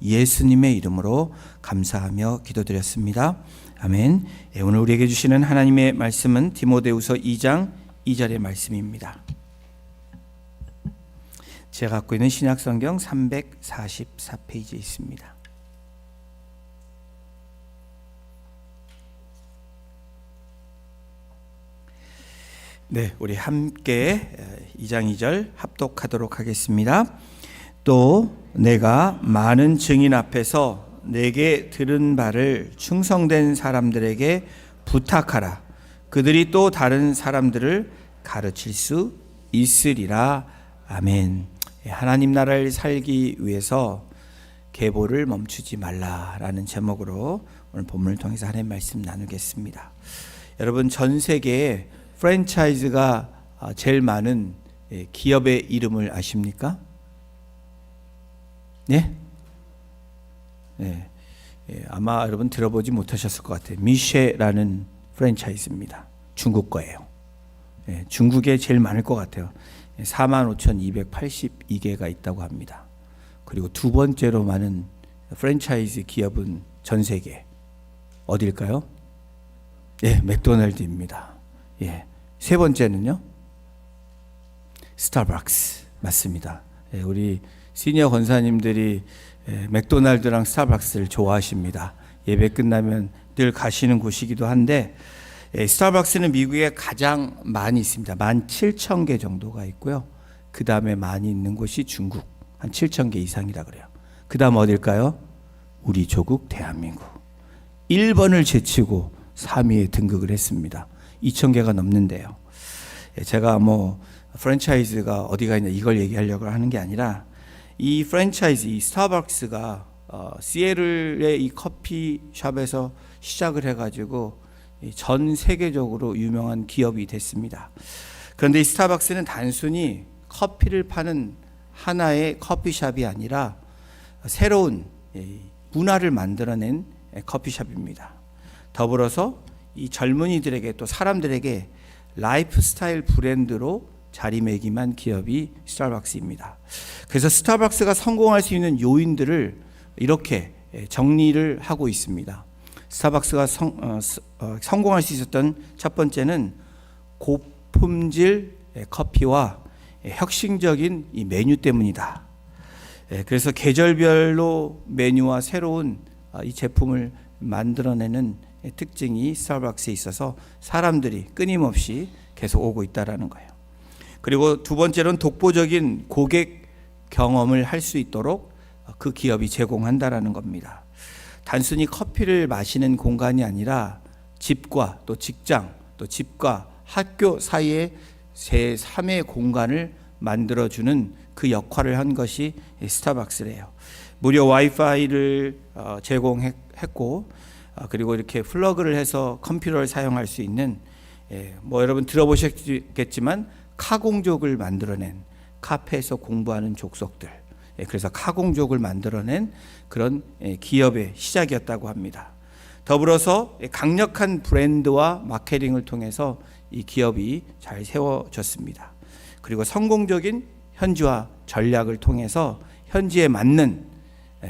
예수님의 이름으로 감사하며 기도드렸습니다. 아멘. 오늘 우리에게 주시는 하나님의 말씀은 디모데후서 2장 2절의 말씀입니다. 제가 갖고 있는 신약성경 344페이지에 있습니다. 네, 우리 함께 2장 2절 합독하도록 하겠습니다. 또 내가 많은 증인 앞에서 내게 들은 바를 충성된 사람들에게 부탁하라. 그들이 또 다른 사람들을 가르칠 수 있으리라. 아멘. 하나님 나라를 살기 위해서 계보를 멈추지 말라라는 제목으로 오늘 본문을 통해서 하나님의 말씀 나누겠습니다. 여러분, 전 세계에 프랜차이즈가 제일 많은 기업의 이름을 아십니까? 네? 네. 아마 여러분 들어보지 못하셨을 것 같아요. 미쉐라는 프랜차이즈입니다. 중국 거예요. 중국에 제일 많을 것 같아요. 45,282개가 있다고 합니다. 그리고 두 번째로 많은 프랜차이즈 기업은 전 세계 어딜까요? 네, 맥도날드입니다. 세 번째는요? 스타벅스 맞습니다. 우리 시니어 권사님들이 맥도날드랑 스타벅스를 좋아하십니다. 예배 끝나면 늘 가시는 곳이기도 한데 스타벅스는 미국에 가장 많이 있습니다. 17,000개 정도가 있고요. 그 다음에 많이 있는 곳이 중국 한 7,000개 이상이라 그래요. 그 다음 어딜까요? 우리 조국 대한민국 1번을 제치고 3위에 등극을 했습니다. 2,000개가 넘는데요. 제가 프랜차이즈가 어디가 있냐 이걸 얘기하려고 하는 게 아니라 이 프랜차이즈, 이 스타벅스가 시애틀의 이 커피숍에서 시작을 해가지고 전 세계적으로 유명한 기업이 됐습니다. 그런데 이 스타벅스는 단순히 커피를 파는 하나의 커피숍이 아니라 새로운 문화를 만들어낸 커피숍입니다. 더불어서 이 젊은이들에게 또 사람들에게 라이프스타일 브랜드로 자리매김한 기업이 스타벅스입니다. 그래서 스타벅스가 성공할 수 있는 요인들을 이렇게 정리를 하고 있습니다. 스타벅스가 성공할 수 있었던 첫 번째는 고품질 커피와 혁신적인 이 메뉴 때문이다. 그래서 계절별로 메뉴와 새로운 이 제품을 만들어내는 특징이 스타벅스에 있어서 사람들이 끊임없이 계속 오고 있다는 거예요. 그리고 두 번째로는 독보적인 고객 경험을 할 수 있도록 그 기업이 제공한다라는 겁니다. 단순히 커피를 마시는 공간이 아니라 집과 또 직장, 또 집과 학교 사이에 제3의 공간을 만들어주는 그 역할을 한 것이 스타벅스래요. 무료 와이파이를 제공했고 그리고 이렇게 플러그를 해서 컴퓨터를 사용할 수 있는 여러분 들어보셨겠지만 카공족을 만들어낸 카페에서 공부하는 족속들, 그래서 카공족을 만들어낸 그런 기업의 시작이었다고 합니다. 더불어서 강력한 브랜드와 마케팅을 통해서 이 기업이 잘 세워졌습니다. 그리고 성공적인 현지화 전략을 통해서 현지에 맞는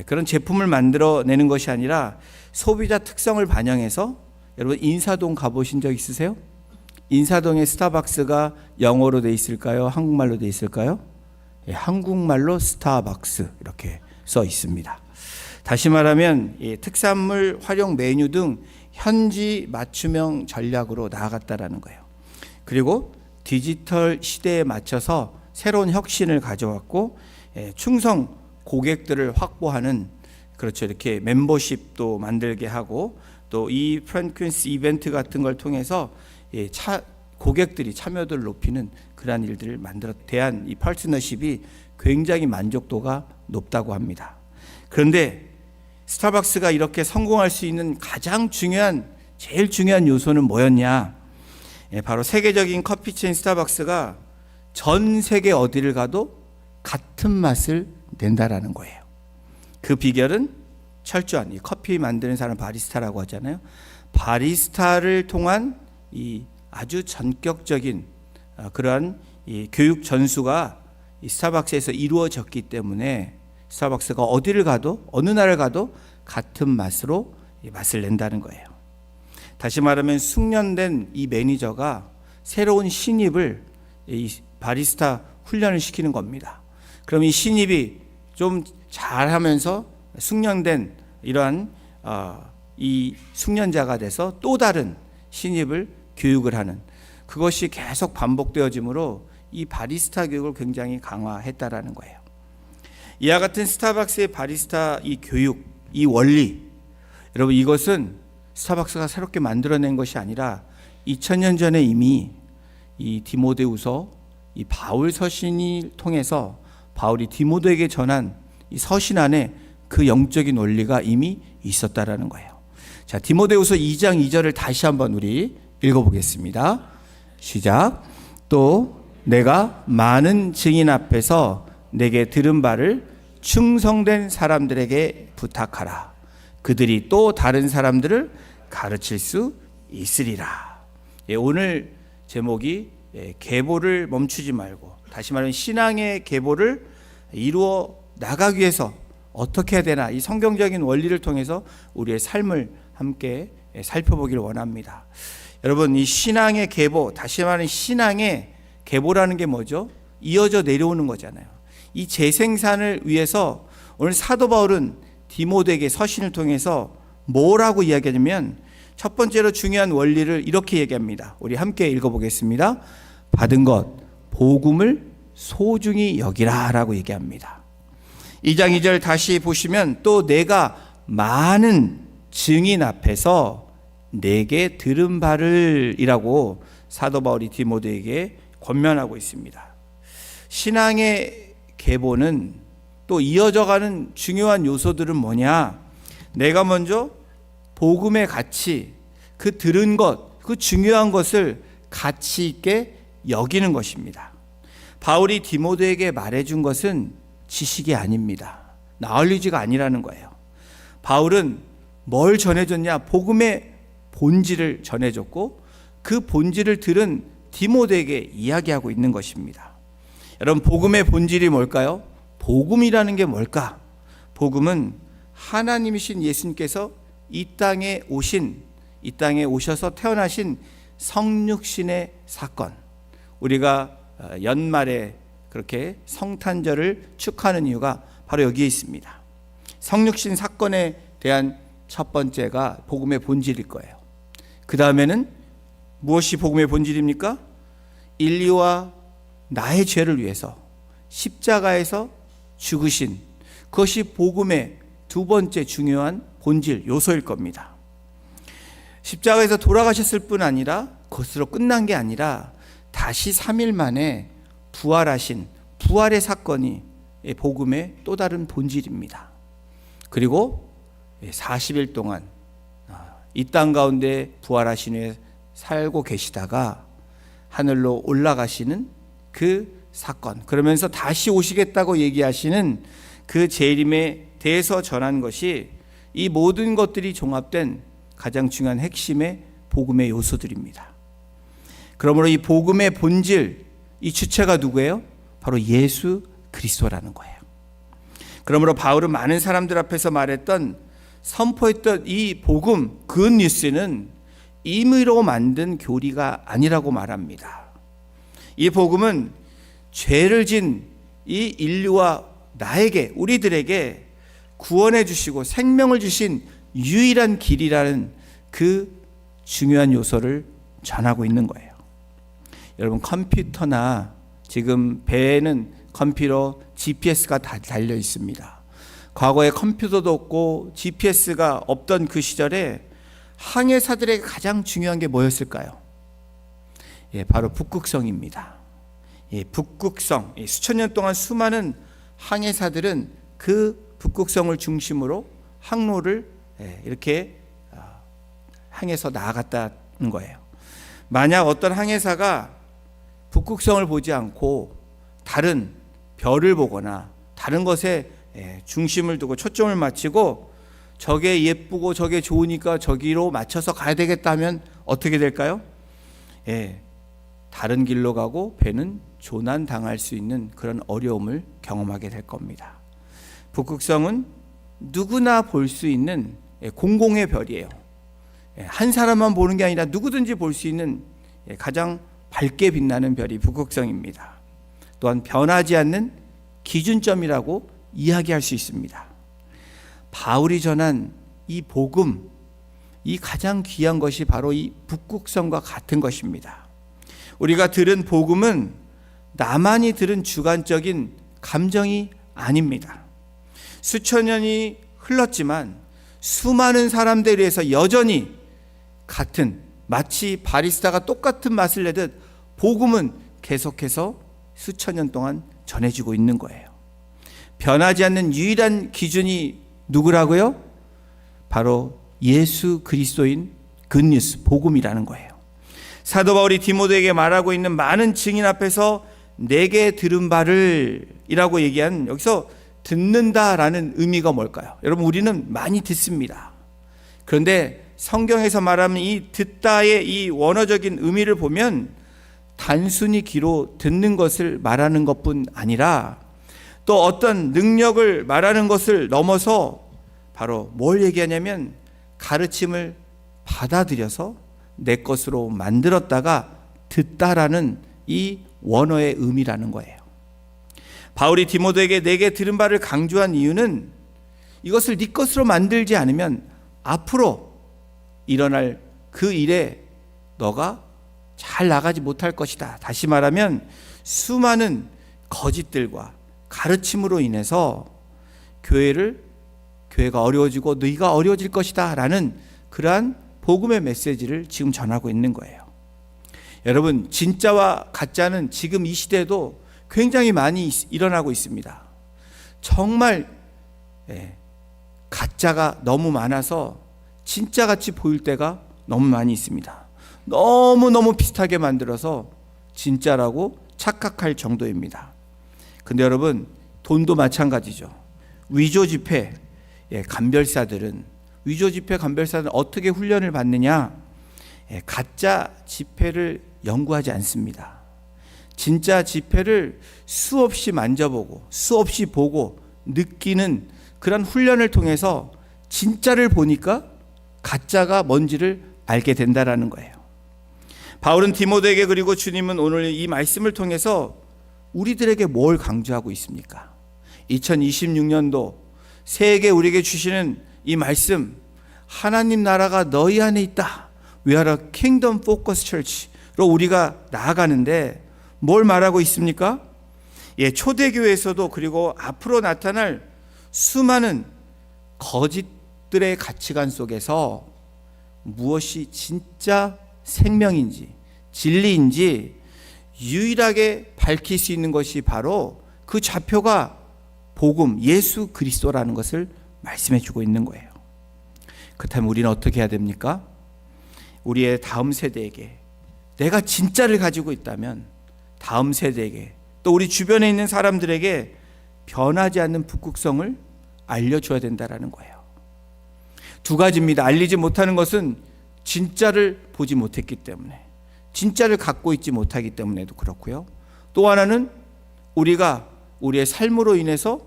그런 제품을 만들어내는 것이 아니라 소비자 특성을 반영해서, 여러분 인사동 가보신 적 있으세요? 인사동에 스타벅스가 영어로 돼 있을까요? 한국말로 돼 있을까요? 한국말로 스타벅스 이렇게 써 있습니다. 다시 말하면 특산물 활용 메뉴 등 현지 맞춤형 전략으로 나아갔다라는 거예요. 그리고 디지털 시대에 맞춰서 새로운 혁신을 가져왔고 충성 고객들을 확보하는, 그렇죠, 이렇게 멤버십도 만들게 하고 또 이 프랜퀴스 이벤트 같은 걸 통해서 고객들이 참여도를 높이는 그러한 일들을 만들어 대한 이 파트너십이 굉장히 만족도가 높다고 합니다. 그런데 스타벅스가 이렇게 성공할 수 있는 제일 중요한 요소는 뭐였냐? 바로 세계적인 커피 체인 스타벅스가 전 세계 어디를 가도 같은 맛을 낸다라는 거예요. 그 비결은 철저한 이 커피 만드는 사람 바리스타라고 하잖아요. 바리스타를 통한 이 아주 전격적인 그러한 이 교육 전수가 이 스타벅스에서 이루어졌기 때문에 스타벅스가 어디를 가도 어느 나라를 가도 같은 맛으로 맛을 낸다는 거예요. 다시 말하면 숙련된 이 매니저가 새로운 신입을 이 바리스타 훈련을 시키는 겁니다. 그럼 이 신입이 좀 잘하면서 숙련된 이러한 이 숙련자가 돼서 또 다른 신입을 교육을 하는, 그것이 계속 반복되어지므로 이 바리스타 교육을 굉장히 강화했다라는 거예요. 이와 같은 스타벅스의 바리스타 이 교육, 이 원리, 여러분 이것은 스타벅스가 새롭게 만들어낸 것이 아니라 2000년 전에 이미 이 디모데후서 이 바울 서신이 통해서 바울이 디모데에게 전한 이 서신 안에 그 영적인 원리가 이미 있었다라는 거예요. 자, 디모데후서 2장 2절을 다시 한번 우리 읽어보겠습니다. 시작. 또 내가 많은 증인 앞에서 내게 들은 바를 충성된 사람들에게 부탁하라. 그들이 또 다른 사람들을 가르칠 수 있으리라. 오늘 제목이 계보를 멈추지 말고, 다시 말하면 신앙의 계보를 이루어 나가기 위해서 어떻게 해야 되나, 이 성경적인 원리를 통해서 우리의 삶을 함께 살펴보기를 원합니다. 여러분, 이 신앙의 계보, 다시 말하면 신앙의 계보라는 게 뭐죠? 이어져 내려오는 거잖아요. 이 재생산을 위해서 오늘 사도 바울은 디모데에게 서신을 통해서 뭐라고 이야기하냐면, 첫 번째로 중요한 원리를 이렇게 얘기합니다. 우리 함께 읽어보겠습니다. 받은 것, 복음을 소중히 여기라 라고 얘기합니다. 2장 2절 다시 보시면, 또 내가 많은 증인 앞에서 내게 들은 바를 이라고 사도 바울이 디모데에게 권면하고 있습니다. 신앙의 계보는 또 이어져가는 중요한 요소들은 뭐냐? 내가 먼저 복음의 가치, 그 들은 것, 그 중요한 것을 가치 있게 여기는 것입니다. 바울이 디모데에게 말해준 것은 지식이 아닙니다. 나얼리지가 아니라는 거예요. 바울은 뭘 전해줬냐? 복음의 본질을 전해줬고, 그 본질을 들은 디모데에게 이야기하고 있는 것입니다. 여러분, 복음의 본질이 뭘까요? 복음이라는 게 뭘까? 복음은 하나님이신 예수님께서 이 땅에 오셔서 태어나신 성육신의 사건, 우리가 연말에 그렇게 성탄절을 축하하는 이유가 바로 여기에 있습니다. 성육신 사건에 대한 첫 번째가 복음의 본질일 거예요. 그 다음에는 무엇이 복음의 본질입니까? 인류와 나의 죄를 위해서 십자가에서 죽으신, 그것이 복음의 두 번째 중요한 본질 요소일 겁니다. 십자가에서 돌아가셨을 뿐 아니라 그것으로 끝난 게 아니라 다시 3일 만에 부활하신 부활의 사건이 복음의 또 다른 본질입니다. 그리고 40일 동안 이 땅 가운데 부활하신 후에 살고 계시다가 하늘로 올라가시는 그 사건, 그러면서 다시 오시겠다고 얘기하시는 그 재림에 대해서 전한 것이 이 모든 것들이 종합된 가장 중요한 핵심의 복음의 요소들입니다. 그러므로 이 복음의 본질, 이 주체가 누구예요? 바로 예수 그리스도라는 거예요. 그러므로 바울은 많은 사람들 앞에서 선포했던 이 복음, 굿뉴스는 임의로 만든 교리가 아니라고 말합니다. 이 복음은 죄를 진 이 인류와 나에게, 우리들에게 구원해 주시고 생명을 주신 유일한 길이라는 그 중요한 요소를 전하고 있는 거예요. 여러분, 컴퓨터나 지금 배에는 컴퓨터, GPS가 다 달려 있습니다. 과거에 컴퓨터도 없고 GPS가 없던 그 시절에 항해사들에게 가장 중요한 게 뭐였을까요? 바로 북극성입니다. 북극성, 수천 년 동안 수많은 항해사들은 그 북극성을 중심으로 항로를 이렇게 항해서 나아갔다는 거예요. 만약 어떤 항해사가 북극성을 보지 않고 다른 별을 보거나 다른 것에 중심을 두고 초점을 맞추고 저게 예쁘고 저게 좋으니까 저기로 맞춰서 가야 되겠다 하면 어떻게 될까요? 다른 길로 가고 배는 조난당할 수 있는 그런 어려움을 경험하게 될 겁니다. 북극성은 누구나 볼 수 있는 공공의 별이에요. 한 사람만 보는 게 아니라 누구든지 볼 수 있는 가장 밝게 빛나는 별이 북극성입니다. 또한 변하지 않는 기준점이라고 이야기할 수 있습니다. 바울이 전한 이 복음, 이 가장 귀한 것이 바로 이 북극성과 같은 것입니다. 우리가 들은 복음은 나만이 들은 주관적인 감정이 아닙니다. 수천 년이 흘렀지만 수많은 사람들에 의해서 여전히 같은, 마치 바리스타가 똑같은 맛을 내듯 복음은 계속해서 수천 년 동안 전해지고 있는 거예요. 변하지 않는 유일한 기준이 누구라고요? 바로 예수 그리스도인 굿뉴스, 복음이라는 거예요. 사도 바울이 디모데에게 말하고 있는 많은 증인 앞에서 내게 들은 바를 이라고 얘기한, 여기서 듣는다라는 의미가 뭘까요? 여러분, 우리는 많이 듣습니다. 그런데 성경에서 말하는 이 듣다의 이 원어적인 의미를 보면 단순히 귀로 듣는 것을 말하는 것뿐 아니라 또 어떤 능력을 말하는 것을 넘어서 바로 뭘 얘기하냐면 가르침을 받아들여서 내 것으로 만들었다가 듣다라는 이 원어의 의미라는 거예요. 바울이 디모데에게 내게 들은 바를 강조한 이유는 이것을 네 것으로 만들지 않으면 앞으로 일어날 그 일에 너가 잘 나가지 못할 것이다. 다시 말하면 수많은 거짓들과 가르침으로 인해서 교회가 어려워지고 너희가 어려워질 것이다 라는 그러한 복음의 메시지를 지금 전하고 있는 거예요. 여러분, 진짜와 가짜는 지금 이 시대에도 굉장히 많이 일어나고 있습니다. 정말 가짜가 너무 많아서 진짜같이 보일 때가 너무 많이 있습니다. 너무너무 비슷하게 만들어서 진짜라고 착각할 정도입니다. 근데 여러분, 돈도 마찬가지죠. 위조 지폐 간별사들은 어떻게 훈련을 받느냐? 가짜 지폐를 연구하지 않습니다. 진짜 지폐를 수없이 만져보고 수없이 보고 느끼는 그런 훈련을 통해서 진짜를 보니까 가짜가 뭔지를 알게 된다라는 거예요. 바울은 디모데에게, 그리고 주님은 오늘 이 말씀을 통해서 우리들에게 뭘 강조하고 있습니까? 2026년도 새해에 우리에게 주시는 이 말씀, 하나님 나라가 너희 안에 있다. We are a kingdom focused church로 우리가 나아가는데 뭘 말하고 있습니까? 초대교회에서도 그리고 앞으로 나타날 수많은 거짓들의 가치관 속에서 무엇이 진짜 생명인지 진리인지 유일하게 밝힐 수 있는 것이 바로 그 좌표가 복음, 예수 그리스도라는 것을 말씀해 주고 있는 거예요. 그렇다면 우리는 어떻게 해야 됩니까? 우리의 다음 세대에게, 내가 진짜를 가지고 있다면 다음 세대에게, 또 우리 주변에 있는 사람들에게 변하지 않는 북극성을 알려줘야 된다는 거예요. 두 가지입니다. 알리지 못하는 것은 진짜를 보지 못했기 때문에, 진짜를 갖고 있지 못하기 때문에도 그렇고요. 또 하나는 우리가 우리의 삶으로 인해서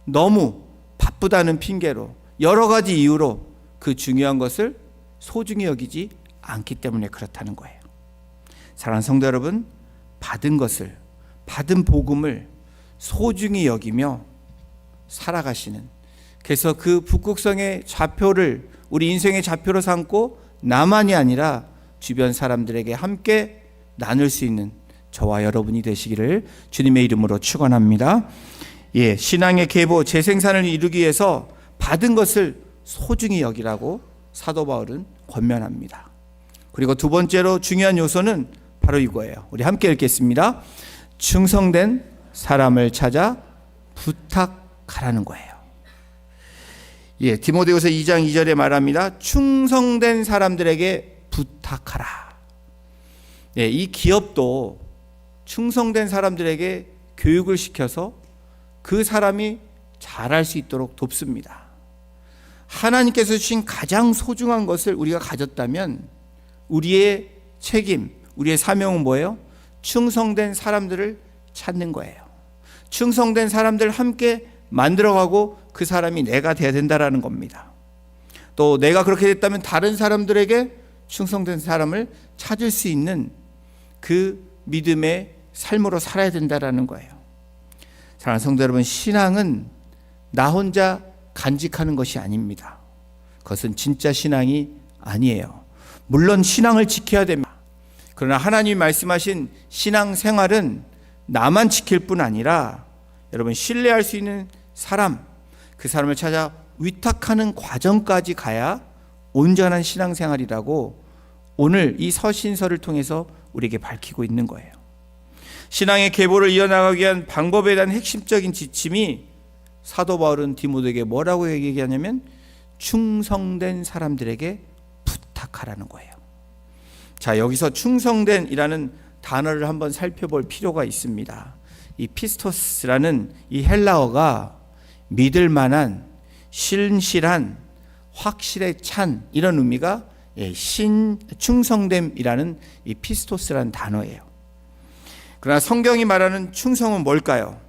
너무 바쁘다는 핑계로, 여러 가지 이유로 그 중요한 것을 소중히 여기지 않기 때문에 그렇다는 거예요. 사랑하는 성도 여러분, 받은 것을, 받은 복음을 소중히 여기며 살아가시는, 그래서 그 북극성의 좌표를 우리 인생의 좌표로 삼고 나만이 아니라 주변 사람들에게 함께 나눌 수 있는 저와 여러분이 되시기를 주님의 이름으로 축원합니다. 신앙의 계보, 재생산을 이루기 위해서 받은 것을 소중히 여기라고 사도 바울은 권면합니다. 그리고 두 번째로 중요한 요소는 바로 이거예요. 우리 함께 읽겠습니다. 충성된 사람을 찾아 부탁하라는 거예요. 디모데후서 2장 2절에 말합니다. 충성된 사람들에게 부탁하라. 이 기업도 충성된 사람들에게 교육을 시켜서 그 사람이 잘할 수 있도록 돕습니다. 하나님께서 주신 가장 소중한 것을 우리가 가졌다면 우리의 책임, 우리의 사명은 뭐예요? 충성된 사람들을 찾는 거예요. 충성된 사람들 함께 만들어가고 그 사람이 내가 돼야 된다라는 겁니다. 또 내가 그렇게 됐다면 다른 사람들에게 충성된 사람을 찾을 수 있는 그 믿음의 삶으로 살아야 된다라는 거예요. 사랑하는 성도 여러분, 신앙은 나 혼자 간직하는 것이 아닙니다. 그것은 진짜 신앙이 아니에요. 물론 신앙을 지켜야 됩니다. 그러나 하나님이 말씀하신 신앙 생활은 나만 지킬 뿐 아니라 여러분 신뢰할 수 있는 사람, 그 사람을 찾아 위탁하는 과정까지 가야 온전한 신앙 생활이라고 오늘 이 서신서를 통해서 우리에게 밝히고 있는 거예요. 신앙의 계보를 이어나가기 위한 방법에 대한 핵심적인 지침이 사도 바울은 디모데에게 뭐라고 얘기하냐면 충성된 사람들에게 부탁하라는 거예요. 자, 여기서 충성된이라는 단어를 한번 살펴볼 필요가 있습니다. 이 피스토스라는 이 헬라어가 믿을 만한, 신실한, 확실에 찬 이런 의미가 충성됨이라는 이 피스토스라는 단어예요. 그러나 성경이 말하는 충성은 뭘까요?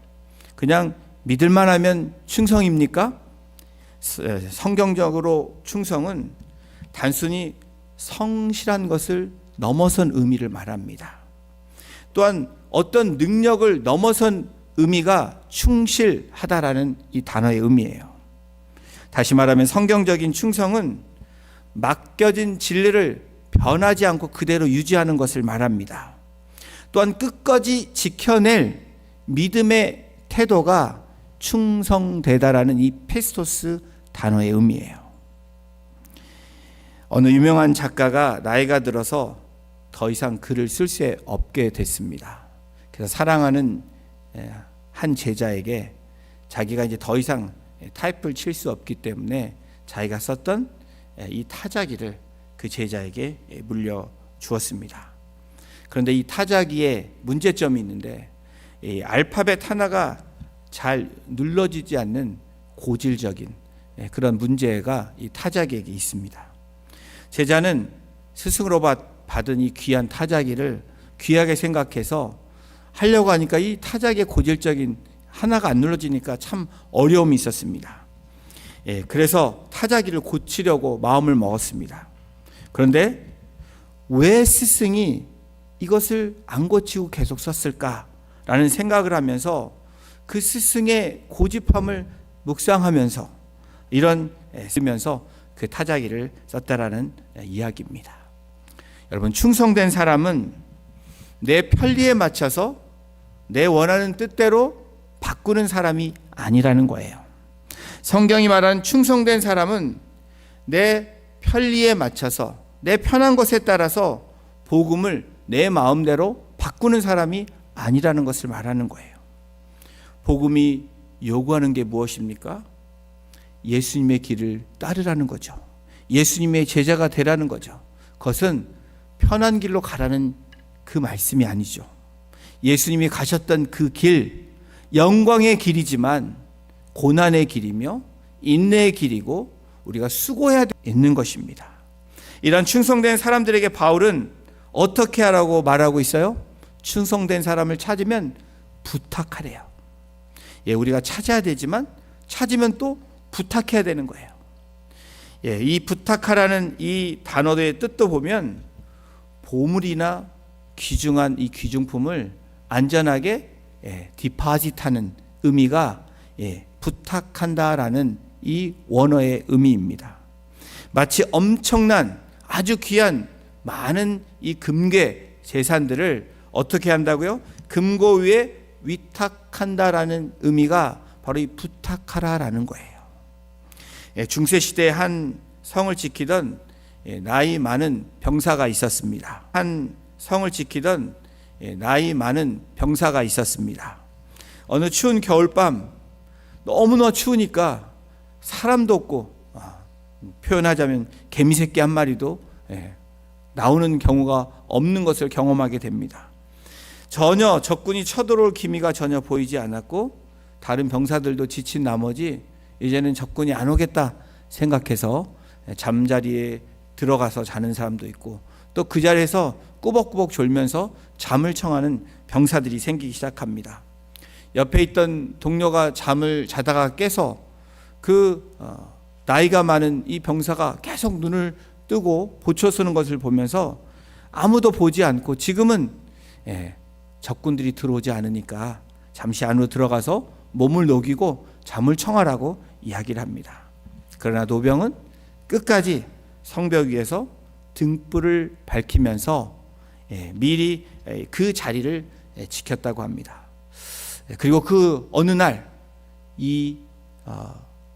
그냥 믿을만 하면 충성입니까? 성경적으로 충성은 단순히 성실한 것을 넘어선 의미를 말합니다. 또한 어떤 능력을 넘어선 의미가 충실하다라는 이 단어의 의미예요. 다시 말하면 성경적인 충성은 맡겨진 진리를 변하지 않고 그대로 유지하는 것을 말합니다. 또한 끝까지 지켜낼 믿음의 태도가 충성되다라는 이 페스토스 단어의 의미예요. 어느 유명한 작가가 나이가 들어서 더 이상 글을 쓸 수 없게 됐습니다. 그래서 사랑하는 한 제자에게 자기가 이제 더 이상 타입을 칠 수 없기 때문에 자기가 썼던 이 타자기를 그 제자에게 물려 주었습니다. 그런데 이 타자기에 문제점이 있는데 이 알파벳 하나가 잘 눌러지지 않는 고질적인 그런 문제가 이 타자기에게 있습니다. 제자는 스승으로 받은 이 귀한 타자기를 귀하게 생각해서 하려고 하니까 이 타자기의 고질적인 하나가 안 눌러지니까 참 어려움이 있었습니다. 그래서 타자기를 고치려고 마음을 먹었습니다. 그런데 왜 스승이 이것을 안 고치고 계속 썼을까라는 생각을 하면서 그 스승의 고집함을 묵상하면서 쓰면서 그 타자기를 썼다라는 이야기입니다. 여러분, 충성된 사람은 내 편리에 맞춰서 내 원하는 뜻대로 바꾸는 사람이 아니라는 거예요. 성경이 말하는 충성된 사람은 내 편리에 맞춰서 내 편한 것에 따라서 복음을 내 마음대로 바꾸는 사람이 아니라는 것을 말하는 거예요. 복음이 요구하는 게 무엇입니까? 예수님의 길을 따르라는 거죠. 예수님의 제자가 되라는 거죠. 그것은 편한 길로 가라는 그 말씀이 아니죠. 예수님이 가셨던 그 길, 영광의 길이지만 고난의 길이며 인내의 길이고 우리가 수고해야 되는 것입니다. 이런 충성된 사람들에게 바울은 어떻게 하라고 말하고 있어요? 충성된 사람을 찾으면 부탁하래요. 우리가 찾아야 되지만 찾으면 또 부탁해야 되는 거예요. 이 부탁하라는 이 단어의 뜻도 보면 보물이나 귀중한 이 귀중품을 안전하게 디파짓하는 의미가 부탁한다라는 이 원어의 의미입니다. 마치 엄청난 아주 귀한 많은 이 금괴 재산들을 어떻게 한다고요? 금고 위에 위탁한다라는 의미가 바로 이 부탁하라라는 거예요. 중세시대에 한 성을 지키던 나이 많은 병사가 있었습니다. 한 성을 지키던 나이 많은 병사가 있었습니다. 어느 추운 겨울밤 너무나 추우니까 사람도 없고 표현하자면 개미새끼 한 마리도 나오는 경우가 없는 것을 경험하게 됩니다. 전혀 적군이 쳐들어올 기미가 전혀 보이지 않았고 다른 병사들도 지친 나머지 이제는 적군이 안 오겠다 생각해서 잠자리에 들어가서 자는 사람도 있고 또 그 자리에서 꾸벅꾸벅 졸면서 잠을 청하는 병사들이 생기기 시작합니다. 옆에 있던 동료가 잠을 자다가 깨서 나이가 많은 이 병사가 계속 눈을 뜨고 보초 서는 것을 보면서 아무도 보지 않고 지금은 적군들이 들어오지 않으니까 잠시 안으로 들어가서 몸을 녹이고 잠을 청하라고 이야기를 합니다. 그러나 노병은 끝까지 성벽 위에서 등불을 밝히면서 미리 그 자리를 지켰다고 합니다. 그리고 그 어느 날 이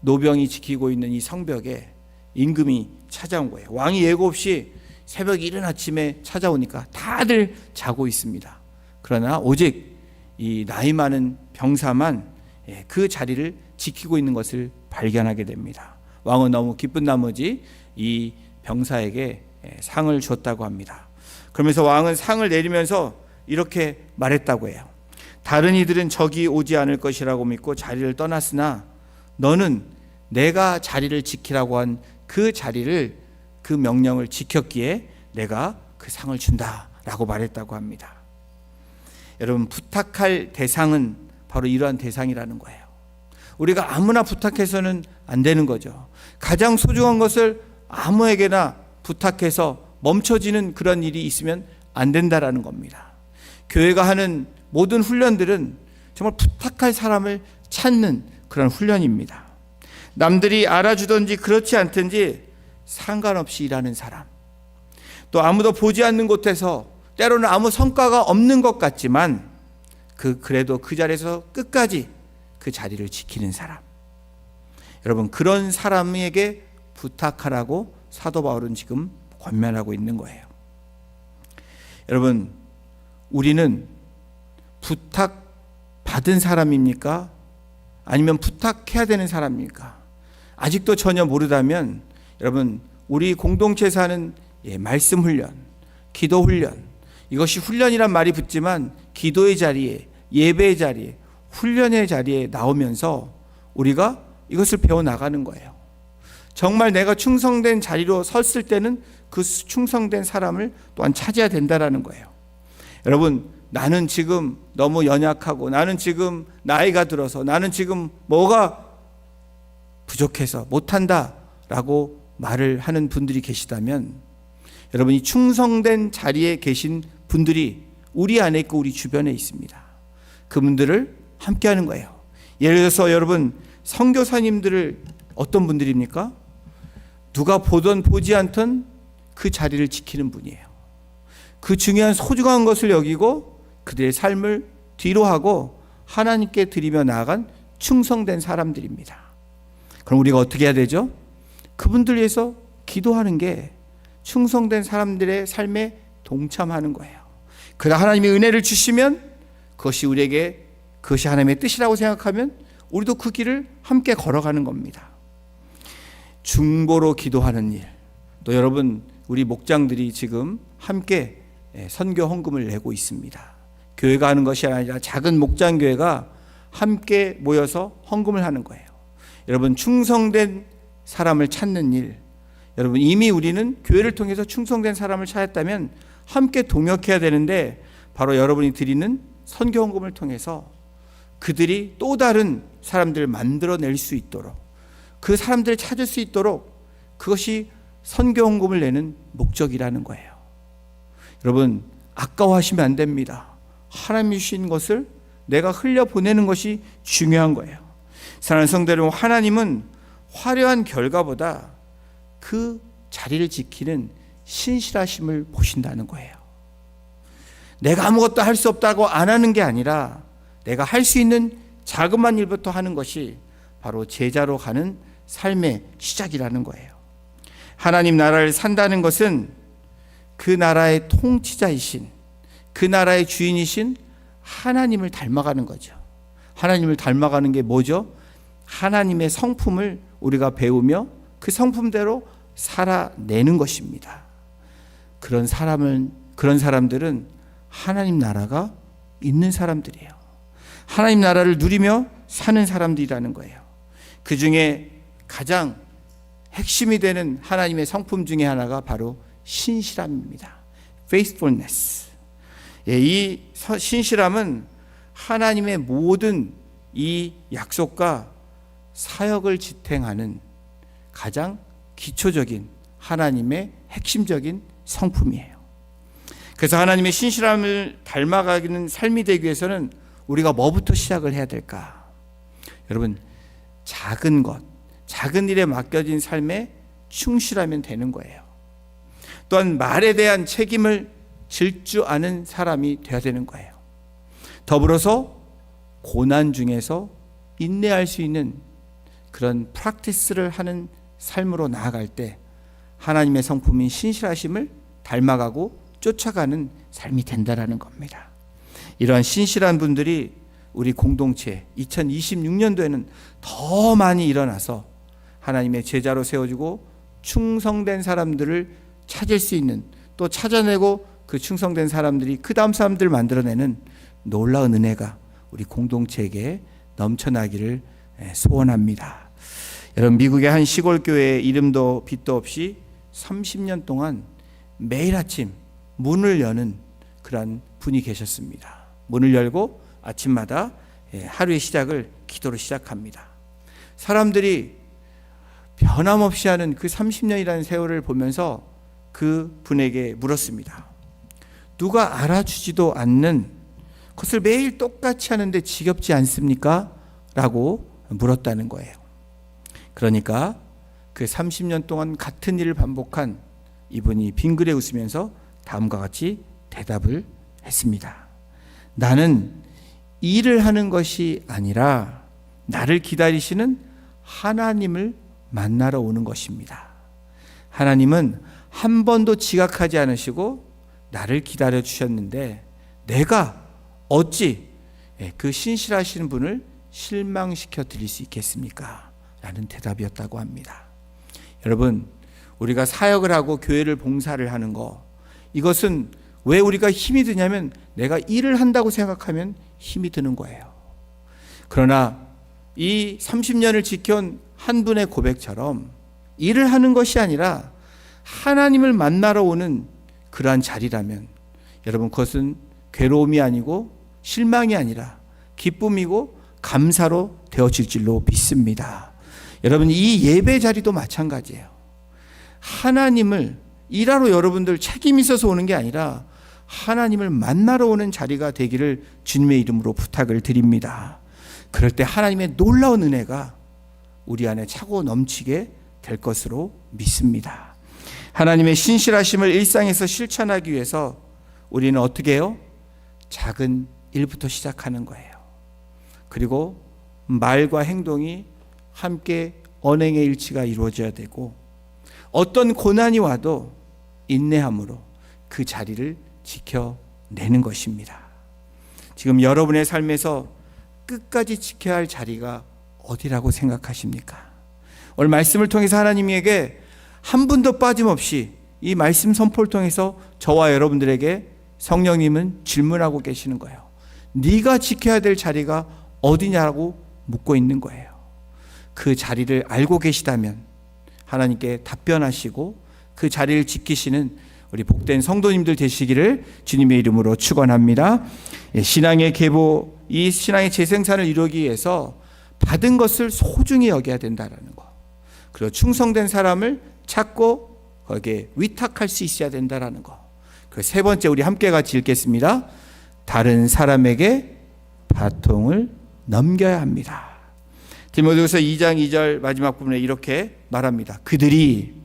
노병이 지키고 있는 이 성벽에 임금이 찾아온 거예요. 왕이 예고 없이 새벽 이른 아침에 찾아오니까 다들 자고 있습니다. 그러나 오직 이 나이 많은 병사만 그 자리를 지키고 있는 것을 발견하게 됩니다. 왕은 너무 기쁜 나머지 이 병사에게 상을 줬다고 합니다. 그러면서 왕은 상을 내리면서 이렇게 말했다고 해요. 다른 이들은 적이 오지 않을 것이라고 믿고 자리를 떠났으나 너는 내가 자리를 지키라고 한 그 자리를, 그 명령을 지켰기에 내가 그 상을 준다라고 말했다고 합니다. 여러분, 부탁할 대상은 바로 이러한 대상이라는 거예요. 우리가 아무나 부탁해서는 안 되는 거죠. 가장 소중한 것을 아무에게나 부탁해서 멈춰지는 그런 일이 있으면 안 된다라는 겁니다. 교회가 하는 모든 훈련들은 정말 부탁할 사람을 찾는 그런 훈련입니다. 남들이 알아주든지 그렇지 않든지 상관없이 일하는 사람, 또 아무도 보지 않는 곳에서 때로는 아무 성과가 없는 것 같지만 그래도 그 자리에서 끝까지 그 자리를 지키는 사람, 여러분, 그런 사람에게 부탁하라고 사도 바울은 지금 권면하고 있는 거예요. 여러분, 우리는 부탁받은 사람입니까? 아니면 부탁해야 되는 사람입니까? 아직도 전혀 모르다면 여러분, 우리 공동체에서 하는 말씀 훈련, 기도 훈련, 이것이 훈련이란 말이 붙지만 기도의 자리에, 예배의 자리에, 훈련의 자리에 나오면서 우리가 이것을 배워나가는 거예요. 정말 내가 충성된 자리로 섰을 때는 그 충성된 사람을 또한 찾아야 된다라는 거예요. 여러분, 나는 지금 너무 연약하고, 나는 지금 나이가 들어서, 나는 지금 뭐가 부족해서 못한다라고 말을 하는 분들이 계시다면, 여러분, 이 충성된 자리에 계신 분들이 우리 안에 있고 우리 주변에 있습니다. 그분들을 함께 하는 거예요. 예를 들어서 여러분, 선교사님들을 어떤 분들입니까? 누가 보던 보지 않던 그 자리를 지키는 분이에요. 그 중요한 소중한 것을 여기고 그들의 삶을 뒤로하고 하나님께 드리며 나아간 충성된 사람들입니다. 그럼 우리가 어떻게 해야 되죠? 그분들 위해서 기도하는 게 충성된 사람들의 삶에 동참하는 거예요. 그러나 하나님이 은혜를 주시면 그것이 우리에게, 그것이 하나님의 뜻이라고 생각하면 우리도 그 길을 함께 걸어가는 겁니다. 중보로 기도하는 일, 또 여러분, 우리 목장들이 지금 함께 선교 헌금을 내고 있습니다. 교회가 하는 것이 아니라 작은 목장교회가 함께 모여서 헌금을 하는 거예요. 여러분, 충성된 사람을 찾는 일, 여러분, 이미 우리는 교회를 통해서 충성된 사람을 찾았다면 함께 동역해야 되는데, 바로 여러분이 드리는 선교 헌금을 통해서 그들이 또 다른 사람들을 만들어낼 수 있도록, 그 사람들을 찾을 수 있도록, 그것이 선교 헌금을 내는 목적이라는 거예요. 여러분, 아까워하시면 안 됩니다. 하나님이 주신 것을 내가 흘려보내는 것이 중요한 거예요. 사랑하는 성도 여러분, 하나님은 화려한 결과보다 그 자리를 지키는 신실하심을 보신다는 거예요. 내가 아무것도 할 수 없다고 안 하는 게 아니라 내가 할 수 있는 자그마한 일부터 하는 것이 바로 제자로 가는 삶의 시작이라는 거예요. 하나님 나라를 산다는 것은 그 나라의 통치자이신, 그 나라의 주인이신 하나님을 닮아가는 거죠. 하나님을 닮아가는 게 뭐죠? 하나님의 성품을 우리가 배우며 그 성품대로 살아내는 것입니다. 그런 사람들은 하나님 나라가 있는 사람들이에요. 하나님 나라를 누리며 사는 사람들이라는 거예요. 그 중에 가장 핵심이 되는 하나님의 성품 중에 하나가 바로 신실함입니다. faithfulness. 이 신실함은 하나님의 모든 이 약속과 사역을 지탱하는 가장 기초적인 하나님의 핵심적인 성품이에요. 그래서 하나님의 신실함을 닮아가는 삶이 되기 위해서는 우리가 뭐부터 시작을 해야 될까? 여러분, 작은 것, 작은 일에 맡겨진 삶에 충실하면 되는 거예요. 또한 말에 대한 책임을 질 줄 아는 사람이 되어야 되는 거예요. 더불어서 고난 중에서 인내할 수 있는 그런 프랙티스를 하는 삶으로 나아갈 때 하나님의 성품인 신실하심을 닮아가고 쫓아가는 삶이 된다라는 겁니다. 이러한 신실한 분들이 우리 공동체 2026년도에는 더 많이 일어나서 하나님의 제자로 세워지고 충성된 사람들을 찾을 수 있는, 또 찾아내고 그 충성된 사람들이 그 다음 사람들을 만들어내는 놀라운 은혜가 우리 공동체에게 넘쳐나기를 소원합니다. 여러분, 미국의 한 시골 교회에 이름도 빛도 없이 30년 동안 매일 아침 문을 여는 그런 분이 계셨습니다. 문을 열고 아침마다 하루의 시작을 기도로 시작합니다. 사람들이 변함없이 하는 그 30년이라는 세월을 보면서 그 분에게 물었습니다. 누가 알아주지도 않는 그것을 매일 똑같이 하는데 지겹지 않습니까? 라고 물었다는 거예요. 그러니까 그 30년 동안 같은 일을 반복한 이분이 빙그레 웃으면서 다음과 같이 대답을 했습니다. 나는 일을 하는 것이 아니라 나를 기다리시는 하나님을 만나러 오는 것입니다. 하나님은 한 번도 지각하지 않으시고 나를 기다려 주셨는데 내가 어찌 그 신실하신 분을 실망시켜 드릴 수 있겠습니까? 라는 대답이었다고 합니다. 여러분, 우리가 사역을 하고 교회를 봉사를 하는 거, 이것은 왜 우리가 힘이 드냐면 내가 일을 한다고 생각하면 힘이 드는 거예요. 그러나 이 30년을 지켜온 한 분의 고백처럼 일을 하는 것이 아니라 하나님을 만나러 오는 그러한 자리라면 여러분, 그것은 괴로움이 아니고 실망이 아니라 기쁨이고 감사로 되어질 줄로 믿습니다. 여러분, 이 예배 자리도 마찬가지예요. 하나님을 일하러 여러분들 책임이 있어서 오는 게 아니라 하나님을 만나러 오는 자리가 되기를 주님의 이름으로 부탁을 드립니다. 그럴 때 하나님의 놀라운 은혜가 우리 안에 차고 넘치게 될 것으로 믿습니다. 하나님의 신실하심을 일상에서 실천하기 위해서 우리는 어떻게 해요? 작은 일부터 시작하는 거예요. 그리고 말과 행동이 함께 언행의 일치가 이루어져야 되고 어떤 고난이 와도 인내함으로 그 자리를 지켜내는 것입니다. 지금 여러분의 삶에서 끝까지 지켜야 할 자리가 어디라고 생각하십니까? 오늘 말씀을 통해서 하나님에게 한 분도 빠짐없이 이 말씀 선포를 통해서 저와 여러분들에게 성령님은 질문하고 계시는 거예요. 네가 지켜야 될 자리가 어디냐고 묻고 있는 거예요. 그 자리를 알고 계시다면 하나님께 답변하시고 그 자리를 지키시는 우리 복된 성도님들 되시기를 주님의 이름으로 축원합니다. 신앙의 계보, 이 신앙의 재생산을 이루기 위해서 받은 것을 소중히 여겨야 된다는 거, 그리고 충성된 사람을 찾고 거기에 위탁할 수 있어야 된다는 거. 그 세 번째, 우리 함께 같이 읽겠습니다. 다른 사람에게 바통을 넘겨야 합니다. 디모데후서 2장 2절 마지막 부분에 이렇게 말합니다. 그들이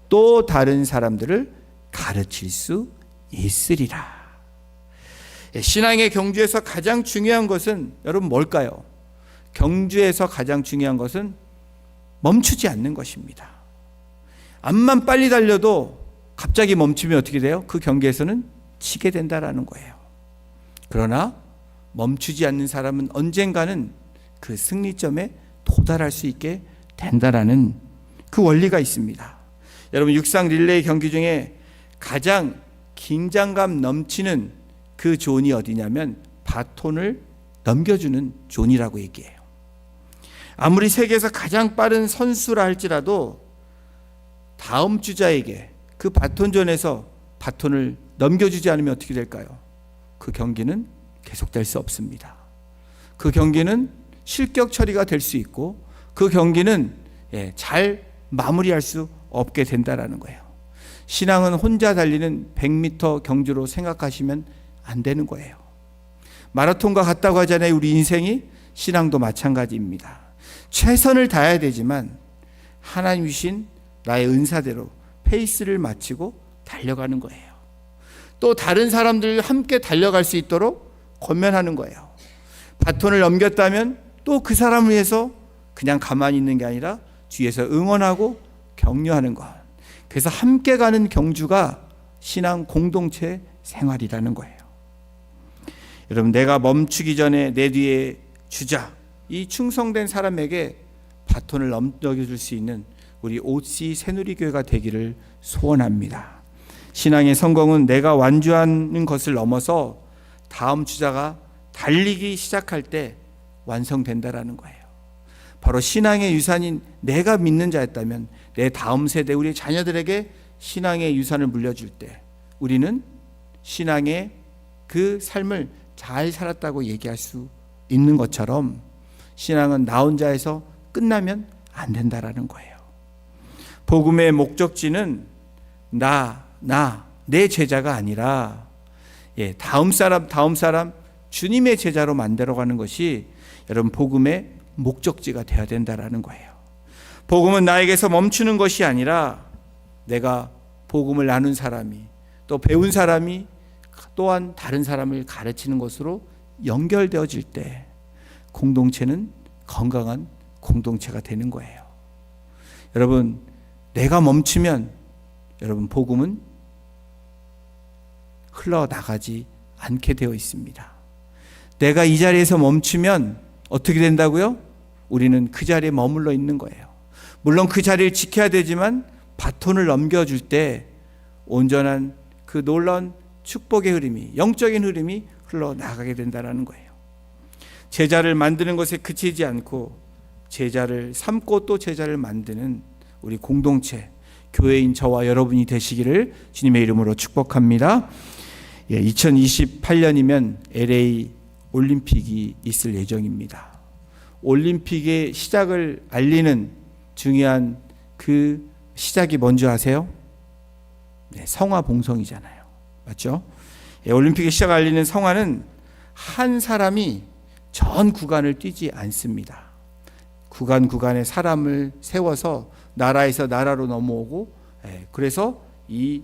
또 다른 사람들을 가르칠 수 있으리라. 신앙의 경주에서 가장 중요한 것은 여러분 뭘까요? 경주에서 가장 중요한 것은 멈추지 않는 것입니다. 암만 빨리 달려도 갑자기 멈추면 어떻게 돼요? 그 경기에서는 지게 된다라는 거예요. 그러나 멈추지 않는 사람은 언젠가는 그 승리점에 도달할 수 있게 된다라는 그 원리가 있습니다. 여러분, 육상 릴레이 경기 중에 가장 긴장감 넘치는 그 존이 어디냐면 바톤을 넘겨주는 존이라고 얘기해요. 아무리 세계에서 가장 빠른 선수라 할지라도 다음 주자에게 그 바톤존에서 바톤을 넘겨주지 않으면 어떻게 될까요? 그 경기는 계속될 수 없습니다. 그 경기는 실격 처리가 될 수 있고 그 경기는 잘 마무리할 수 없게 된다라는 거예요. 신앙은 혼자 달리는 100m 경주로 생각하시면 안 되는 거예요. 마라톤과 같다고 하잖아요. 우리 인생이. 신앙도 마찬가지입니다. 최선을 다해야 되지만 하나님 주신 나의 은사대로 페이스를 맞추고 달려가는 거예요. 또 다른 사람들 함께 달려갈 수 있도록 권면하는 거예요. 바톤을 넘겼다면 또 그 사람을 위해서 그냥 가만히 있는 게 아니라 뒤에서 응원하고 격려하는 것. 그래서 함께 가는 경주가 신앙 공동체 생활이라는 거예요. 여러분, 내가 멈추기 전에 내 뒤에 주자. 이 충성된 사람에게 바톤을 넘겨줄 수 있는 우리 OC 새누리교회가 되기를 소원합니다. 신앙의 성공은 내가 완주하는 것을 넘어서 다음 주자가 달리기 시작할 때 완성된다라는 거예요. 바로 신앙의 유산인 내가 믿는 자였다면 내 다음 세대 우리 자녀들에게 신앙의 유산을 물려줄 때 우리는 신앙의 그 삶을 잘 살았다고 얘기할 수 있는 것처럼 신앙은 나 혼자에서 끝나면 안 된다라는 거예요. 복음의 목적지는 내 제자가 아니라 다음 사람 주님의 제자로 만들어가는 것이 여러분 복음의 목적지가 되어야 된다라는 거예요. 복음은 나에게서 멈추는 것이 아니라 내가 복음을 나눈 사람이 또 배운 사람이 또한 다른 사람을 가르치는 것으로 연결되어질 때 공동체는 건강한 공동체가 되는 거예요. 여러분, 내가 멈추면 여러분 복음은 흘러나가지 않게 되어 있습니다. 내가 이 자리에서 멈추면 어떻게 된다고요? 우리는 그 자리에 머물러 있는 거예요. 물론 그 자리를 지켜야 되지만 바톤을 넘겨줄 때 온전한 그 놀라운 축복의 흐름이, 영적인 흐름이 흘러나가게 된다는 거예요. 제자를 만드는 것에 그치지 않고 제자를 삼고 또 제자를 만드는 우리 공동체, 교회인 저와 여러분이 되시기를 주님의 이름으로 축복합니다. 2028년이면 LA 올림픽이 있을 예정입니다. 올림픽의 시작을 알리는 중요한 그 시작이 뭔지 아세요? 성화 봉송이잖아요. 맞죠? 올림픽의 시작을 알리는 성화는 한 사람이 전 구간을 뛰지 않습니다. 구간에 사람을 세워서 나라에서 나라로 넘어오고, 그래서 이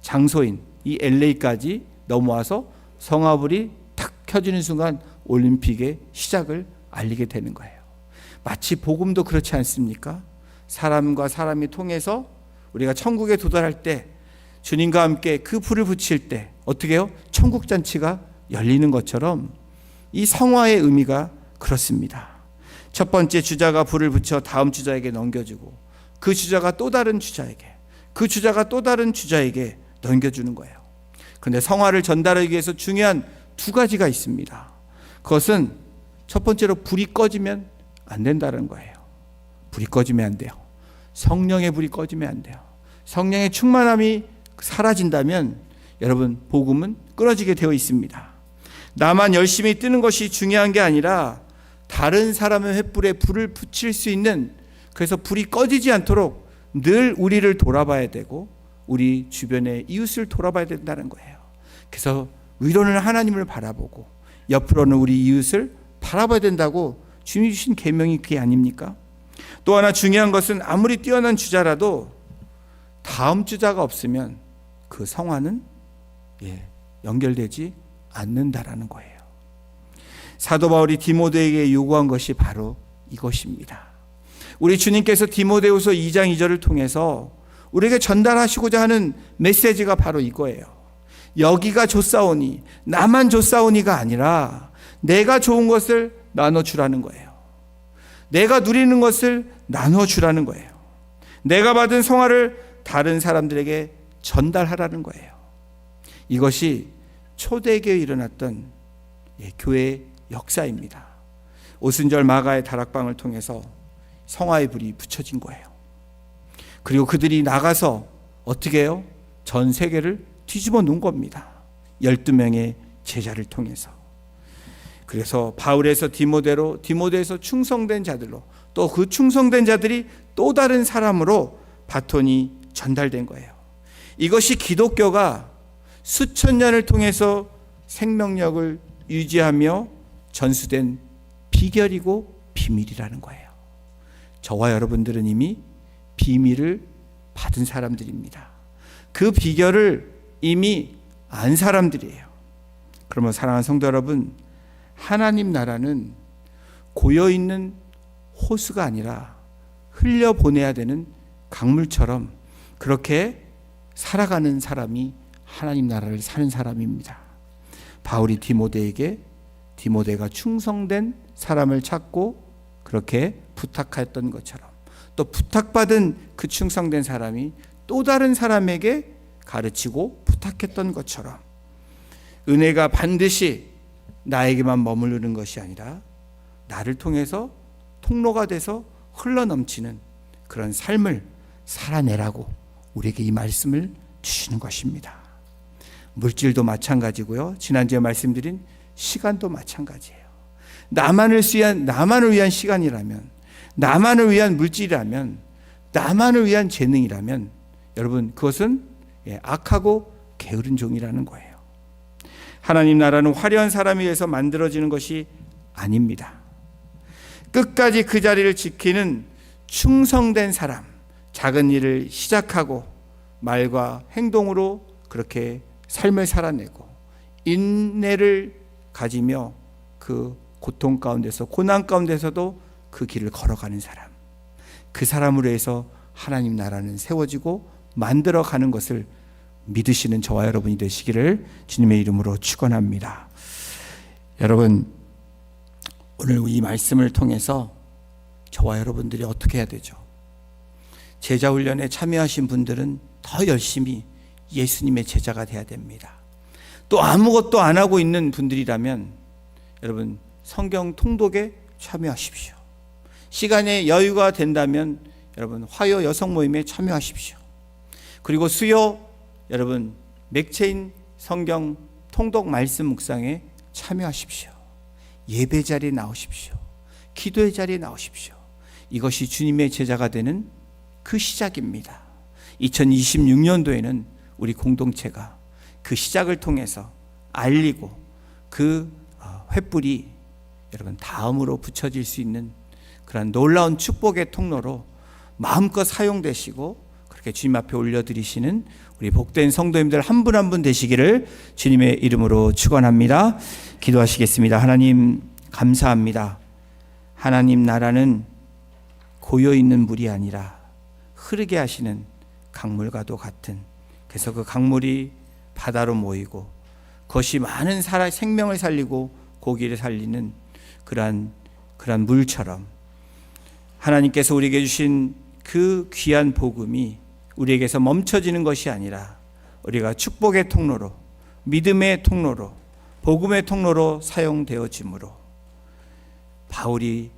장소인 이 LA까지 넘어와서 성화불이 탁 켜지는 순간 올림픽의 시작을 알리게 되는 거예요. 마치 복음도 그렇지 않습니까? 사람과 사람이 통해서 우리가 천국에 도달할 때 주님과 함께 그 불을 붙일 때 어떻게 해요? 천국 잔치가 열리는 것처럼 이 성화의 의미가 그렇습니다. 첫 번째 주자가 불을 붙여 다음 주자에게 넘겨주고 그 주자가 또 다른 주자에게, 그 주자가 또 다른 주자에게 넘겨주는 거예요. 그런데 성화를 전달하기 위해서 중요한 두 가지가 있습니다. 그것은 첫 번째로 불이 꺼지면 안 된다는 거예요. 불이 꺼지면 안 돼요. 성령의 불이 꺼지면 안 돼요. 성령의 충만함이 사라진다면 여러분 복음은 끊어지게 되어 있습니다. 나만 열심히 뜨는 것이 중요한 게 아니라 다른 사람의 횃불에 불을 붙일 수 있는, 그래서 불이 꺼지지 않도록 늘 우리를 돌아봐야 되고 우리 주변의 이웃을 돌아봐야 된다는 거예요. 그래서 위로는 하나님을 바라보고 옆으로는 우리 이웃을 바라봐야 된다고 주님이 주신 계명이 그게 아닙니까? 또 하나 중요한 것은 아무리 뛰어난 주자라도 다음 주자가 없으면 그 성화는 연결되지 않는다라는 거예요. 사도 바울이 디모데에게 요구한 것이 바로 이것입니다. 우리 주님께서 디모데후서 2장 2절을 통해서 우리에게 전달하시고자 하는 메시지가 바로 이거예요. 여기가 좋사오니, 나만 좋사오니가 아니라 내가 좋은 것을 나눠주라는 거예요. 내가 누리는 것을 나눠주라는 거예요. 내가 받은 성화를 다른 사람들에게 전달하라는 거예요. 이것이 초대교회에 일어났던 교회의 역사입니다. 오순절 마가의 다락방을 통해서 성화의 불이 붙여진 거예요. 그리고 그들이 나가서 어떻게 해요? 전 세계를 뒤집어 놓은 겁니다. 12명의 제자를 통해서. 그래서 바울에서 디모데로, 디모데에서 충성된 자들로, 또 또 그 충성된 자들이 또 다른 사람으로 바톤이 전달된 거예요. 이것이 기독교가 수천 년을 통해서 생명력을 유지하며 전수된 비결이고 비밀이라는 거예요. 저와 여러분들은 이미 비밀을 받은 사람들입니다. 그 비결을 이미 안 사람들이에요. 그러면 사랑하는 성도 여러분, 하나님 나라는 고여있는 호수가 아니라 흘려보내야 되는 강물처럼 그렇게 살아가는 사람이 하나님 나라를 사는 사람입니다. 바울이 디모데가 충성된 사람을 찾고 그렇게 부탁했던 것처럼, 또 부탁받은 그 충성된 사람이 또 다른 사람에게 가르치고 부탁했던 것처럼, 은혜가 반드시 나에게만 머무르는 것이 아니라 나를 통해서 통로가 돼서 흘러넘치는 그런 삶을 살아내라고 우리에게 이 말씀을 주시는 것입니다. 물질도 마찬가지고요. 지난주에 말씀드린 시간도 마찬가지예요. 나만을 위한 시간이라면, 나만을 위한 물질이라면, 나만을 위한 재능이라면 여러분, 그것은 악하고 게으른 종이라는 거예요. 하나님 나라는 화려한 사람에 의해서 만들어지는 것이 아닙니다. 끝까지 그 자리를 지키는 충성된 사람, 작은 일을 시작하고 말과 행동으로 그렇게 삶을 살아내고 인내를 가지며 그 고통 가운데서, 고난 가운데서도 그 길을 걸어가는 사람, 그 사람으로 해서 하나님 나라는 세워지고 만들어가는 것을 믿으시는 저와 여러분이 되시기를 주님의 이름으로 축원합니다. 여러분, 오늘 이 말씀을 통해서 저와 여러분들이 어떻게 해야 되죠? 제자훈련에 참여하신 분들은 더 열심히 예수님의 제자가 돼야 됩니다. 또 아무것도 안 하고 있는 분들이라면 여러분, 성경 통독에 참여하십시오. 시간에 여유가 된다면 여러분, 화요 여성 모임에 참여하십시오. 그리고 수요 여러분, 맥체인 성경 통독 말씀 묵상에 참여하십시오. 예배 자리에 나오십시오. 기도의 자리에 나오십시오. 이것이 주님의 제자가 되는 그 시작입니다. 2026년도에는 우리 공동체가 그 시작을 통해서 알리고 그 횃불이 여러분 다음으로 붙여질 수 있는 그런 놀라운 축복의 통로로 마음껏 사용되시고 그렇게 주님 앞에 올려드리시는 우리 복된 성도님들 한 분 한 분 되시기를 주님의 이름으로 축원합니다. 기도하시겠습니다. 하나님 감사합니다. 하나님 나라는 고여있는 물이 아니라 흐르게 하시는 강물과도 같은, 그래서 그 강물이 바다로 모이고 그것이 많은 생명을 살리고 고기를 살리는 그러한 물처럼 하나님께서 우리에게 주신 그 귀한 복음이 우리에게서 멈춰지는 것이 아니라 우리가 축복의 통로로, 믿음의 통로로, 복음의 통로로 사용되어지므로 바울이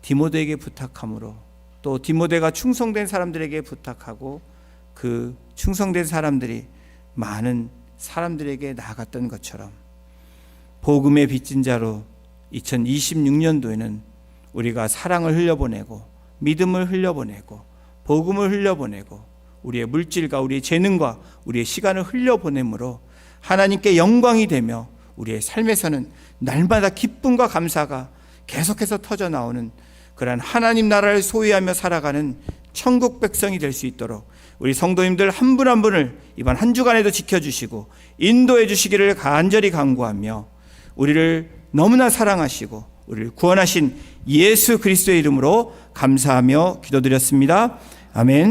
디모데에게 부탁함으로 또 디모데가 충성된 사람들에게 부탁하고 그 충성된 사람들이 많은 사람들에게 나아갔던 것처럼 복음의 빚진 자로 2026년도에는 우리가 사랑을 흘려보내고 믿음을 흘려보내고 복음을 흘려보내고 우리의 물질과 우리의 재능과 우리의 시간을 흘려보내므로 하나님께 영광이 되며 우리의 삶에서는 날마다 기쁨과 감사가 계속해서 터져나오는 그러한 하나님 나라를 소유하며 살아가는 천국 백성이 될 수 있도록 우리 성도님들 한 분 한 분을 이번 한 주간에도 지켜주시고 인도해 주시기를 간절히 간구하며 우리를 너무나 사랑하시고 우리를 구원하신 예수 그리스도의 이름으로 감사하며 기도드렸습니다. 아멘.